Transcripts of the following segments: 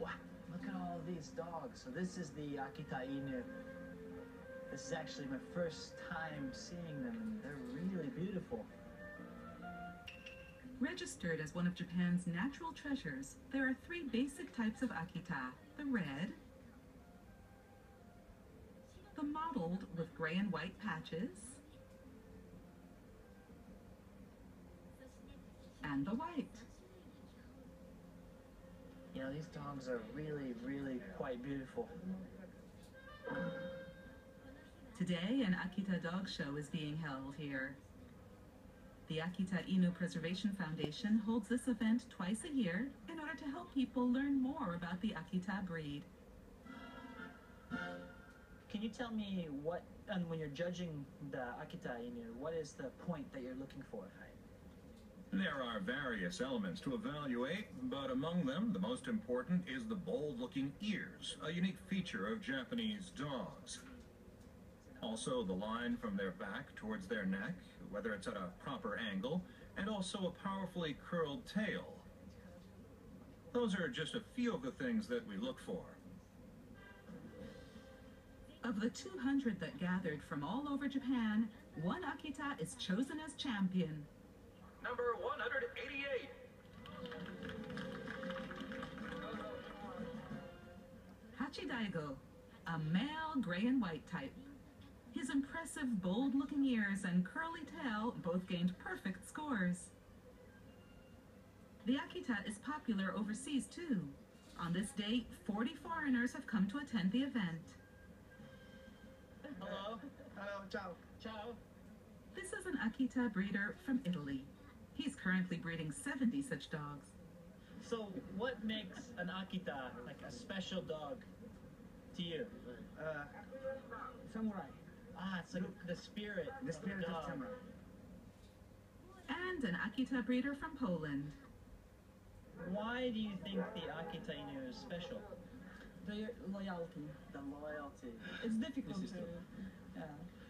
Wow! Look at all these dogs. So this is the Akita Inu. This is actually my first time seeing them, and they're really beautiful. Registered as one of Japan's natural treasures, there are 3 basic types of Akita: the red, the mottled with gray and white patches, and the white. You know, these dogs are really, really quite beautiful. Today, an Akita dog show is being held here. The Akita Inu Preservation Foundation holds this event twice a year in order to help people learn more about the Akita breed. Can you tell me what, and when you're judging the Akita Inu, what is the point that you're looking for? There are various elements to evaluate, but among them, the most important is the bold-looking ears, a unique feature of Japanese dogs. Also, the line from their back towards their neck, whether it's at a proper angle, and also a powerfully curled tail. Those are just a few of the things that we look for. Of the 200 that gathered from all over Japan, one Akita is chosen as champion. Number 188. Hachidaigo, a male gray and white type. His impressive, bold-looking ears and curly tail both gained perfect scores. The Akita is popular overseas, too. On this date, 40 foreigners have come to attend the event. Hello? Hello, ciao. Ciao. This is an Akita breeder from Italy. He's currently breeding 70 such dogs. So, what makes an Akita like a special dog to you? Samurai. Ah, it's like the spirit. The spirit of of the dog. samurai. And an Akita breeder from Poland. Why do you think the Akita Inu is special? The loyalty. The loyalty. It's difficult This is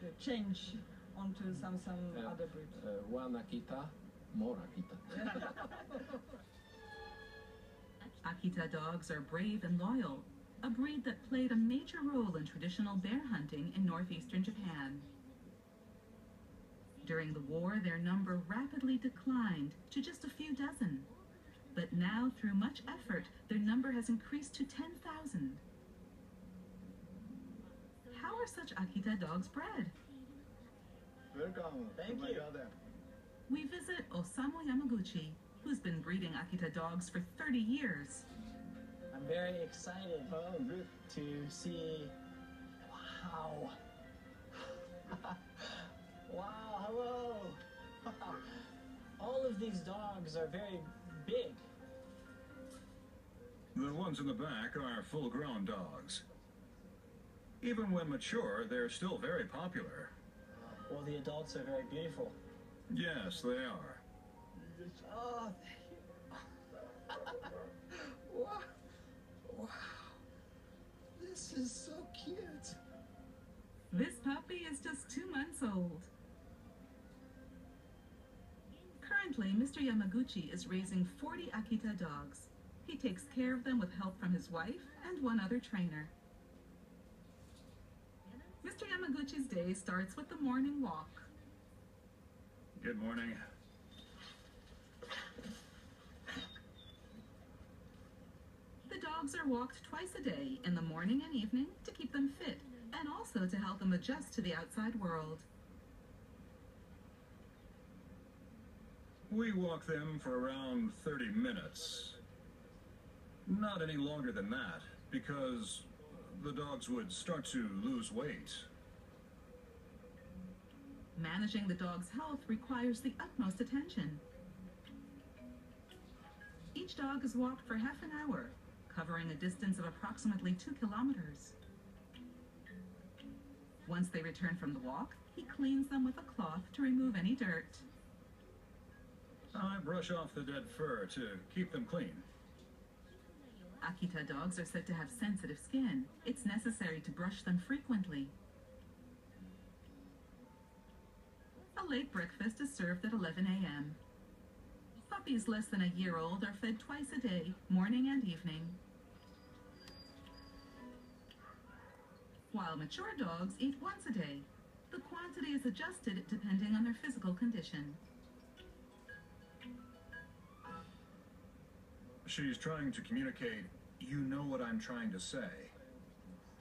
to change onto some other breed. One Akita, more Akita. Akita dogs are brave and loyal, a breed that played a major role in traditional bear hunting in northeastern Japan. During the war, their number rapidly declined to just a few dozen. But now, through much effort, their number has increased to 10,000. How are such Akita dogs bred? Welcome. Thank you. We visit Osamu Yamaguchi, who's been breeding Akita dogs for 30 years. I'm very excited Oh, good. to see. Wow. Wow, hello. All of these dogs are very big. The ones in the back are full-grown dogs. Even when mature, they're still very popular. Well, the adults are very beautiful. Yes, they are. Oh, Wow. Wow. This is so cute. This puppy is just 2 months old. Currently, Mr. Yamaguchi is raising 40 Akita dogs. He takes care of them with help from his wife and one other trainer. Mr. Yamaguchi's day starts with the morning walk. Good morning. The dogs are walked twice a day, in the morning and evening, to keep them fit, and also to help them adjust to the outside world. We walk them for around 30 minutes. Not any longer than that, because the dogs would start to lose weight. Managing the dog's health requires the utmost attention. Each dog is walked for half an hour, covering a distance of approximately 2 kilometers. Once they return from the walk, he cleans them with a cloth to remove any dirt. I brush off the dead fur to keep them clean. Akita dogs are said to have sensitive skin. It's necessary to brush them frequently. A late breakfast is served at 11 a.m. Puppies less than a year old are fed twice a day, morning and evening. while mature dogs eat once a day. The quantity is adjusted depending on their physical condition. She's trying to communicate, you know what I'm trying to say.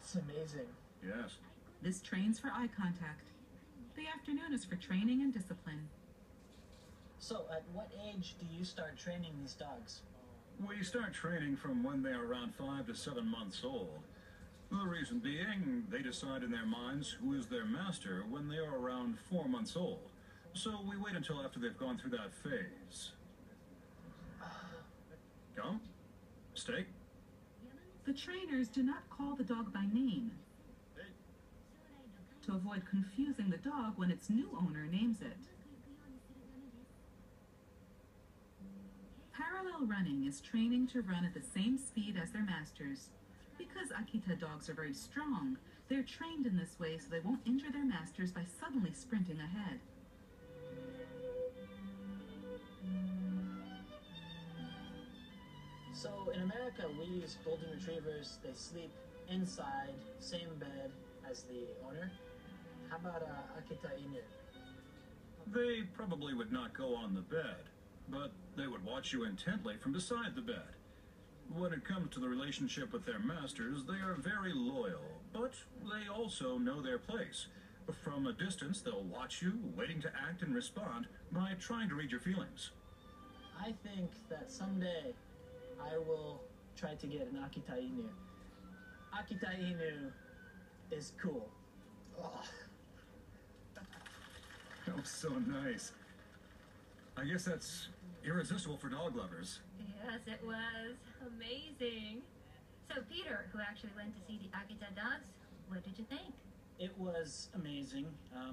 It's amazing. Yes. This trains for eye contact. The afternoon is for training and discipline. So, at what age do you start training these dogs? We start training from when they are around 5 to 7 months old. The reason being, they decide in their minds who is their master when they are around 4 months old. So we wait until after they've gone through that phase. Come. Steak. The trainers do not call the dog by name to avoid confusing the dog when its new owner names it. Parallel running is training to run at the same speed as their masters. Because Akita dogs are very strong, they're trained in this way so they won't injure their masters by suddenly sprinting ahead. So, in America, we use golden retrievers. They sleep inside, same bed as the owner. How about Akita Inu? They probably would not go on the bed, but they would watch you intently from beside the bed. When it comes to the relationship with their masters, they are very loyal, but they also know their place. From a distance, they'll watch you, waiting to act and respond by trying to read your feelings. I think that someday I will try to get an Akita Inu. Akita Inu is cool. Oh. That was so nice. I guess that's irresistible for dog lovers. Yes, it was amazing. So Peter, who actually went to see the Akita dogs, what did you think? It was amazing.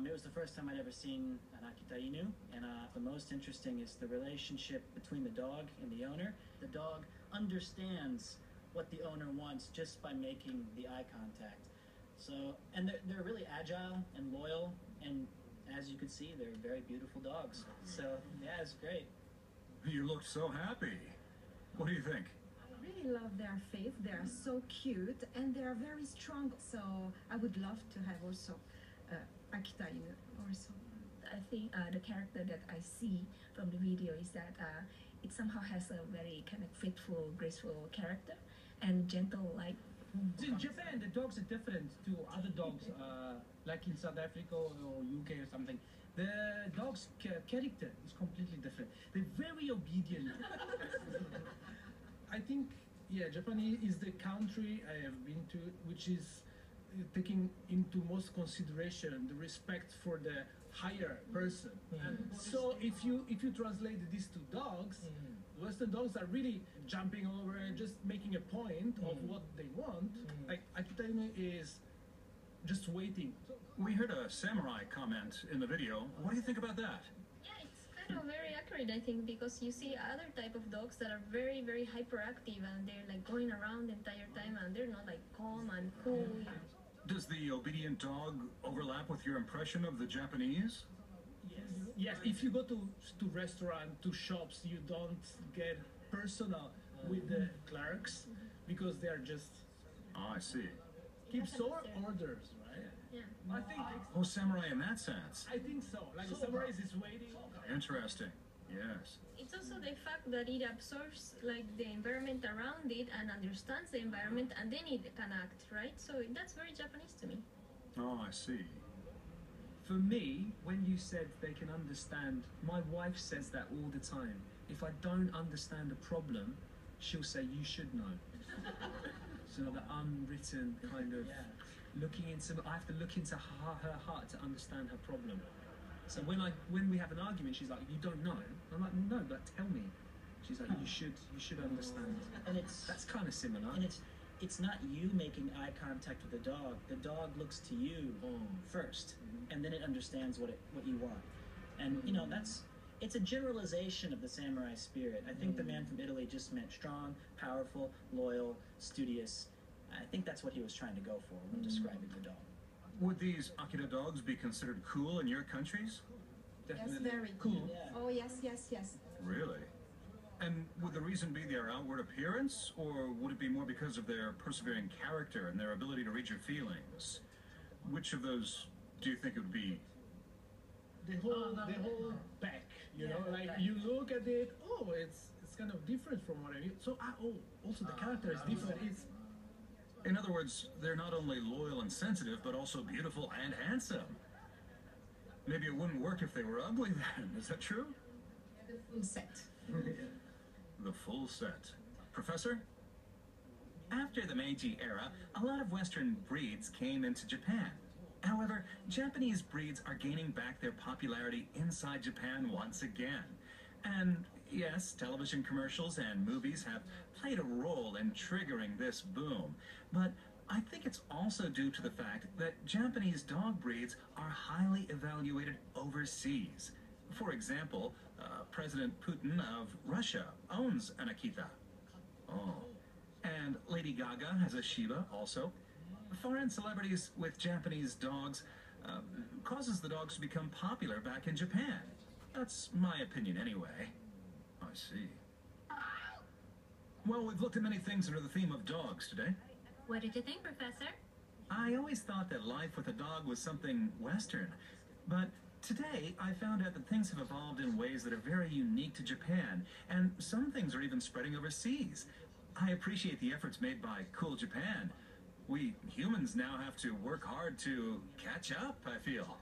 It was the first time I'd ever seen an Akita Inu, and the most interesting is the relationship between the dog and the owner. The dog understands what the owner wants just by making the eye contact. So, and they're really agile and loyal, and as you can see, they're very beautiful dogs. So, yeah, it's great. You looked so happy. What do you think? I really love their face. They are so cute and they are very strong. So I would love to have also Akita Inu also. I think the character that I see from the video is that it somehow has a very kind of faithful, graceful character and gentle like. In Japan, the dogs are different to other dogs, like in South Africa or UK or something. The dog's character is completely different. They're very obedient. I think, yeah, Japan is the country I have been to which is taking into most consideration the respect for the higher person. So if you translate this to dogs, Western dogs are really jumping over and just making a point of what they want. Like Akita Inu is just waiting. We heard a samurai comment in the video. What do you think about that? Yeah, it's kind of very accurate, I think, because you see other type of dogs that are very, very hyperactive and they're like going around the entire time and they're not like calm and cool. Does the obedient dog overlap with your impression of the Japanese? Yes, if you go to restaurant, to shops, you don't get personal with the clerks because they are just Oh, I see. keeps orders, right? Yeah. I think Oh, samurai in that sense. I think so. Like the samurai is waiting. Interesting. Yes. It's also the fact that it absorbs like the environment around it and understands the environment and then it can act, right? So that's very Japanese to me. Oh, I see. For me, when you said they can understand, my wife says that all the time. If I don't understand a problem, she'll say, you should know. So the unwritten kind of looking into, I have to look into her heart to understand her problem. So when we have an argument, she's like, you don't know? I'm like, no, but tell me. She's like, you should understand. And that's kind of similar. And it's not you making eye contact with the dog. The dog looks to you first, and then it understands what you want. And you know, it's a generalization of the samurai spirit. I think the man from Italy just meant strong, powerful, loyal, studious. I think that's what he was trying to go for when describing the dog. Would these Akita dogs be considered cool in your countries? Yes, very Cool. Yeah. Oh yes, yes, yes. Really? And would the reason be their outward appearance, or would it be more because of their persevering character and their ability to read your feelings? Which of those do you think it would be? The whole pack, you know, like you look at it, oh, it's kind of different from what I knew. So, also the character is different. It's In other words, they're not only loyal and sensitive, but also beautiful and handsome. Maybe it wouldn't work if they were ugly then. Is that true? The full set. The full set. Professor? After the Meiji era, a lot of Western breeds came into Japan. However, Japanese breeds are gaining back their popularity inside Japan once again. And yes, television commercials and movies have played a role in triggering this boom. But I think it's also due to the fact that Japanese dog breeds are highly evaluated overseas. For example, President Putin of Russia owns an Akita. Oh. And Lady Gaga has a Shiba also. Foreign celebrities with Japanese dogs causes the dogs to become popular back in Japan. That's my opinion anyway. I see. Well, we've looked at many things under the theme of dogs today. What did you think, Professor? I always thought that life with a dog was something Western. But today, I found out that things have evolved in ways that are very unique to Japan, and some things are even spreading overseas. I appreciate the efforts made by Cool Japan. We humans now have to work hard to catch up, I feel.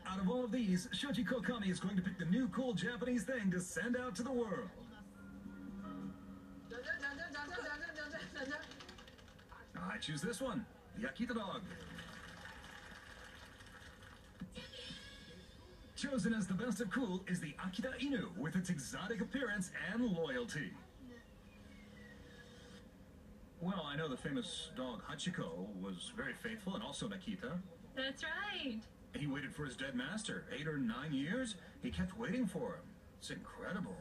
Out of all of these, Shoji Kokami is going to pick the new cool Japanese thing to send out to the world. I choose this one, the Akita dog. Chosen as the best of cool is the Akita Inu with its exotic appearance and loyalty. Well, I know the famous dog Hachiko was very faithful and also an Akita. That's right. He waited for his dead master 8 or 9 years. He kept waiting for him. It's incredible.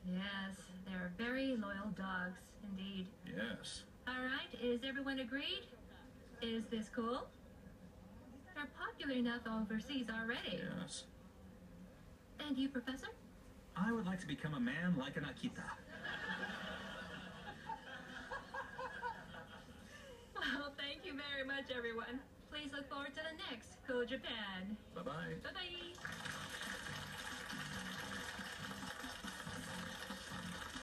Yes, they're very loyal dogs, indeed. Yes. All right, is everyone agreed? Is this cool? They're popular enough overseas already. Yes. And you, Professor? I would like to become a man like an Akita. Well, thank you very much, everyone. Please look forward to the next Cool Japan. Bye-bye. Bye-bye.